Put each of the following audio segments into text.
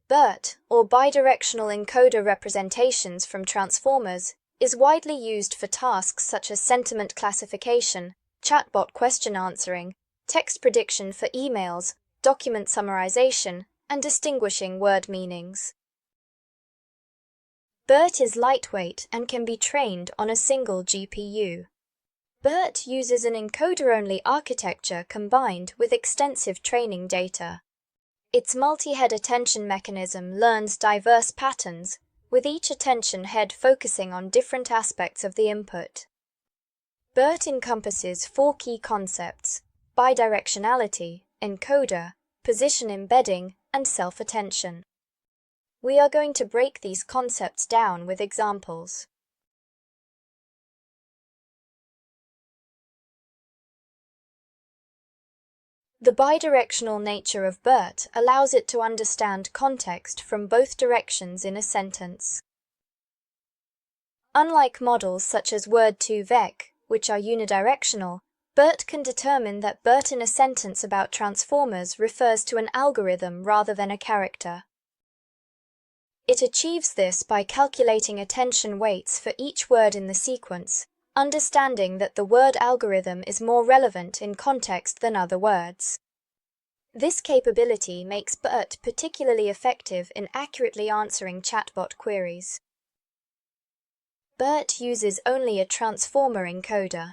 BERT, or bidirectional encoder representations from transformers, is widely used for tasks such as sentiment classification, chatbot question answering, text prediction for emails, document summarization, and distinguishing word meanings. BERT is lightweight and can be trained on a single GPU. BERT uses an encoder-only architecture combined with extensive training data. Its multi-head attention mechanism learns diverse patterns, with each attention head focusing on different aspects of the input. BERT encompasses 4 key concepts: bidirectionality, encoder, position embedding, and self-attention. We are going to break these concepts down with examples. The bidirectional nature of BERT allows it to understand context from both directions in a sentence. Unlike models such as Word2Vec, which are unidirectional, BERT can determine that BERT in a sentence about transformers refers to an algorithm rather than a character. It achieves this by calculating attention weights for each word in the sequence, understanding that the word algorithm is more relevant in context than other words. This capability makes BERT particularly effective in accurately answering chatbot queries. BERT uses only a transformer encoder.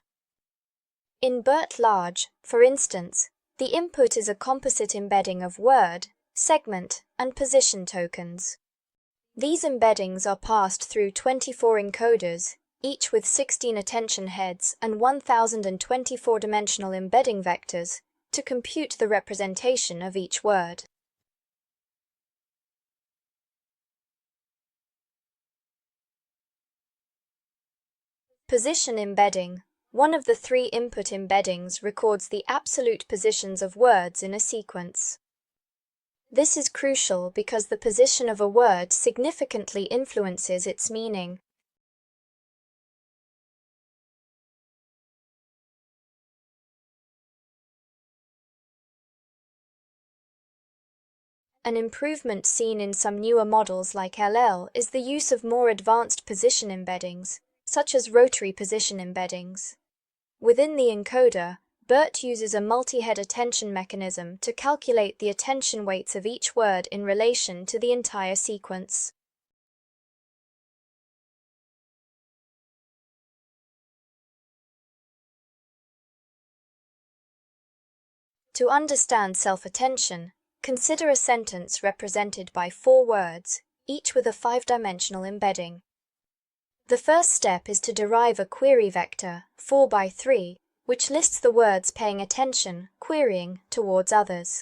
In BERT Large, for instance, the input is a composite embedding of word, segment, and position tokens. These embeddings are passed through 24 encoders, each with 16 attention heads and 1024-dimensional embedding vectors, to compute the representation of each word. Position embedding. One of the 3 input embeddings records the absolute positions of words in a sequence. This is crucial because the position of a word significantly influences its meaning. An improvement seen in some newer models like LL is the use of more advanced position embeddings, such as rotary position embeddings. Within the encoder, BERT uses a multi-head attention mechanism to calculate the attention weights of each word in relation to the entire sequence. To understand self-attention, consider a sentence represented by 4 words, each with a 5-dimensional embedding. The first step is to derive a query vector, 4 by 3, which lists the words paying attention, querying, towards others.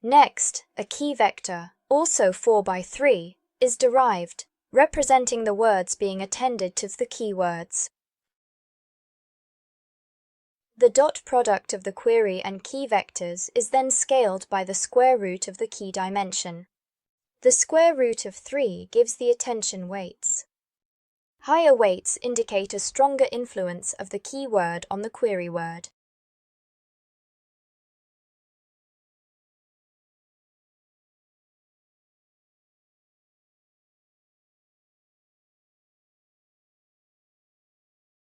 Next, a key vector, also 4 by 3, is derived, representing the words being attended to the keywords. The dot product of the query and key vectors is then scaled by the square root of the key dimension. The square root of 3 gives the attention weights. Higher weights indicate a stronger influence of the keyword on the query word.